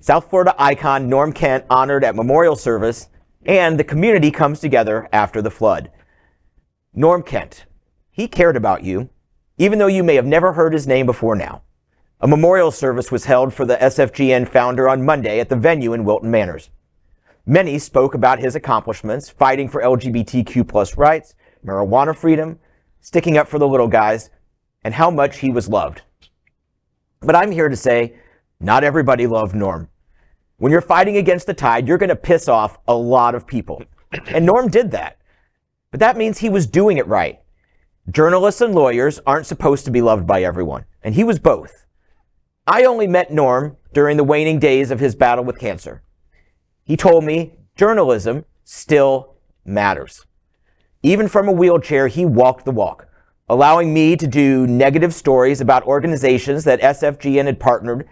South Florida icon Norm Kent honored at memorial service, and the community comes together after the flood. Norm Kent, he cared about you, even though you may have never heard his name before now. A memorial service was held for the SFGN founder on Monday at the venue in Wilton Manors. Many spoke about his accomplishments, fighting for LGBTQ+ rights, marijuana freedom, sticking up for the little guys, and how much he was loved. But I'm here to say, not everybody loved Norm. When you're fighting against the tide, you're going to piss off a lot of people. And Norm did that. But that means he was doing it right. Journalists and lawyers aren't supposed to be loved by everyone, and he was both. I only met Norm during the waning days of his battle with cancer. He told me journalism still matters. Even from a wheelchair, he walked the walk, allowing me to do negative stories about organizations that SFGN had partnered,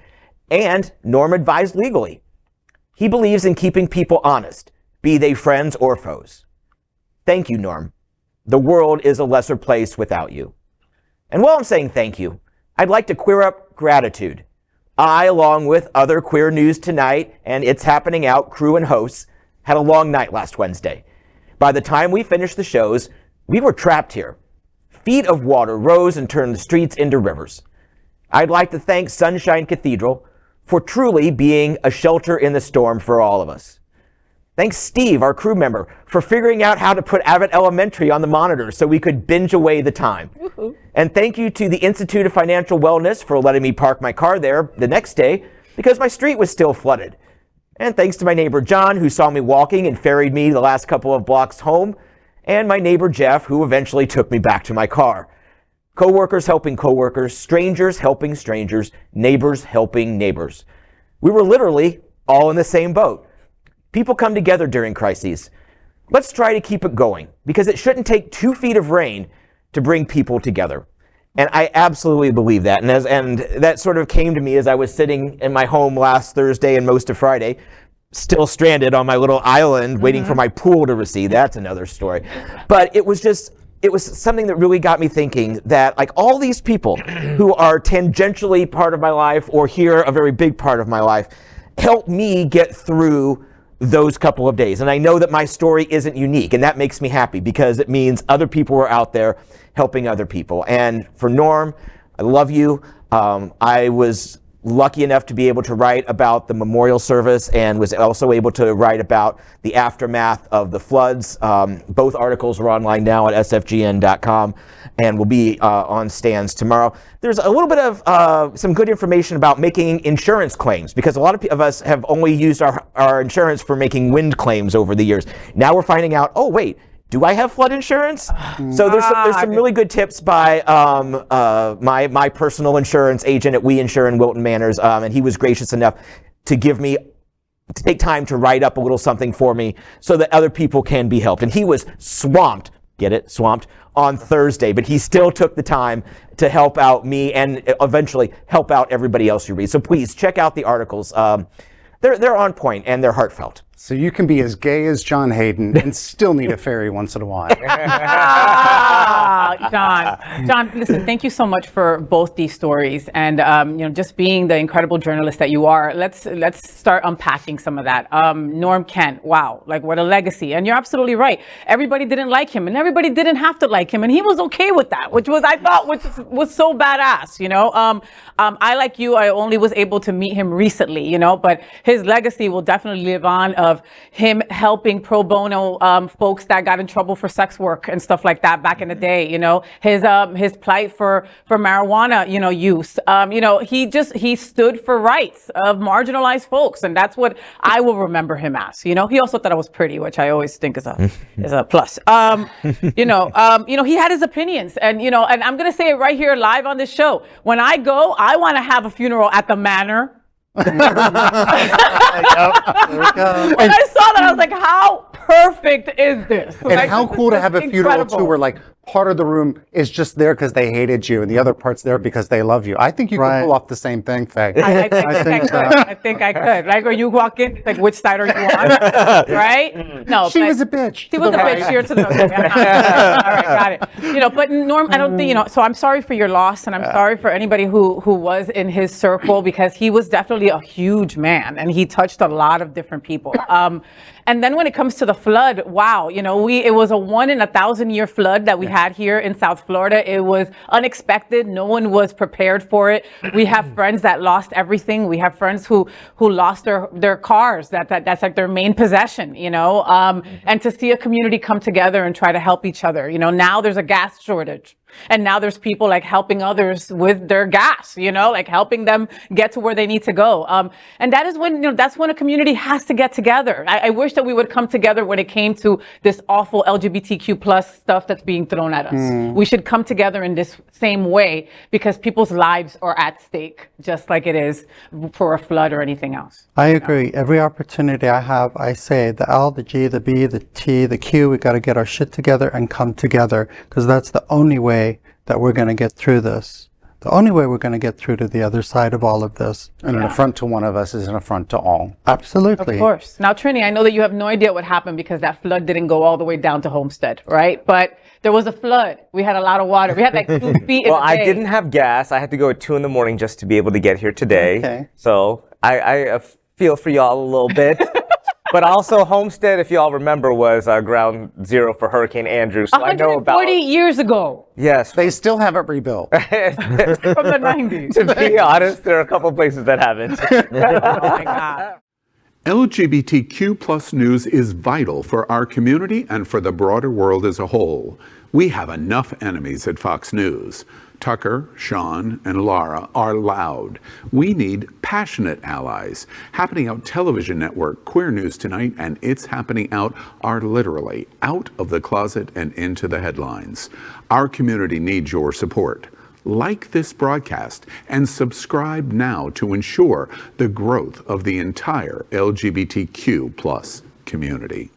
and Norm advised legally. He believes in keeping people honest, be they friends or foes. Thank you, Norm. The world is a lesser place without you. And while I'm saying thank you, I'd like to queer up gratitude. I, along with other Queer News Tonight and It's Happening Out crew and hosts, had a long night last Wednesday. By the time we finished the shows, we were trapped here. Feet of water rose and turned the streets into rivers. I'd like to thank Sunshine Cathedral for truly being a shelter in the storm for all of us. Thanks Steve, our crew member, for figuring out how to put Abbott Elementary on the monitor so we could binge away the time. Woohoo. And thank you to the Institute of Financial Wellness for letting me park my car there the next day because my street was still flooded. And thanks to my neighbor John, who saw me walking and ferried me the last couple of blocks home, and my neighbor Jeff, who eventually took me back to my car. Coworkers helping coworkers, strangers helping strangers, neighbors helping neighbors. We were literally all in the same boat. People come together during crises. Let's try to keep it going, because it shouldn't take 2 feet of rain to bring people together. And I absolutely believe that. And that sort of came to me as I was sitting in my home last Thursday and most of Friday, still stranded on my little island, waiting for my pool to recede. That's another story. But it was something that really got me thinking that, like, all these people who are tangentially part of my life or here a very big part of my life helped me get through those couple of days. And I know that my story isn't unique, and that makes me happy because it means other people are out there helping other people. And for Norm, I love you. I was lucky enough to be able to write about the memorial service and was also able to write about the aftermath of the floods. Both articles are online now at sfgn.com and will be on stands tomorrow. There's a little bit of some good information about making insurance claims, because a lot of us have only used our insurance for making wind claims over the years. Now we're finding out, oh wait, do I have flood insurance? So there's some really good tips by my personal insurance agent at We Insure in Wilton Manors, and he was gracious enough to take time to write up a little something for me so that other people can be helped. And he was swamped, get it, swamped, on Thursday, but he still took the time to help out me and eventually help out everybody else you read. So please check out the articles. They're on point and they're heartfelt. So you can be as gay as John Hayden and still need a fairy once in a while. John, listen, thank you so much for both these stories, and just being the incredible journalist that you are. Let's start unpacking some of that. Norm Kent, wow, like what a legacy. And you're absolutely right. Everybody didn't like him, and everybody didn't have to like him, and he was okay with that, which was, I thought, was so badass. I, like you, I only was able to meet him recently, but his legacy will definitely live on, of him helping pro bono folks that got in trouble for sex work and stuff like that back in the day. His plight for marijuana use. He stood for rights of marginalized folks, and that's what I will remember him as. He also thought I was pretty, which I always think is a plus. He had his opinions, and and I'm gonna say it right here live on this show. When I go, I want to have a funeral at the Manor. When I saw that, I was like, how perfect is this? And how cool to have a funeral too, where like part of the room is just there because they hated you and the other part's there because they love you. I think you can pull off the same thing, Faye. I think I could. Like, or you walk in, like, which side are you on? Right? No. She was a bitch. She was a bitch. Here to the All right, got it. But Norm, I don't think, so I'm sorry for your loss, and I'm sorry for anybody who was in his circle, because he was definitely a huge man and he touched a lot of different people. And then when it comes to the flood, wow, it was a 1 in 1,000 year flood that we had here in South Florida. It was unexpected. No one was prepared for it. We have friends that lost everything. We have friends who lost their cars. That's like their main possession, and to see a community come together and try to help each other. Now there's a gas shortage. And now there's people like helping others with their gas, like helping them get to where they need to go. And that is when, that's when a community has to get together. I wish that we would come together when it came to this awful LGBTQ plus stuff that's being thrown at us. We should come together in this same way, because people's lives are at stake, just like it is for a flood or anything else. I agree. Every opportunity I have, I say the L, the G, the B, the T, the Q, we got to get our shit together and come together, because that's the only way that we're going to get through this. The only way we're going to get through to the other side of all of this. And an affront to one of us is an affront to all. Absolutely. Of course. Now, Trini, I know that you have no idea what happened, because that flood didn't go all the way down to Homestead, right? But there was a flood. We had a lot of water. We had like 2 feet in Well, a I day. didn't have gas. I had to go at 2 in the morning just to be able to get here today. Okay. So I feel for y'all a little bit. But also Homestead, if y'all remember, was ground zero for Hurricane Andrew. So I know about 140 years ago. Yes. They still haven't rebuilt. From the 90s. To be honest, there are a couple places that haven't. Oh my God. LGBTQ plus news is vital for our community and for the broader world as a whole. We have enough enemies at Fox News. Tucker, Sean, and Laura are loud. We need passionate allies. Happening Out Television Network, Queer News Tonight, and It's Happening Out are literally out of the closet and into the headlines. Our community needs your support. Like this broadcast and subscribe now to ensure the growth of the entire LGBTQ plus community.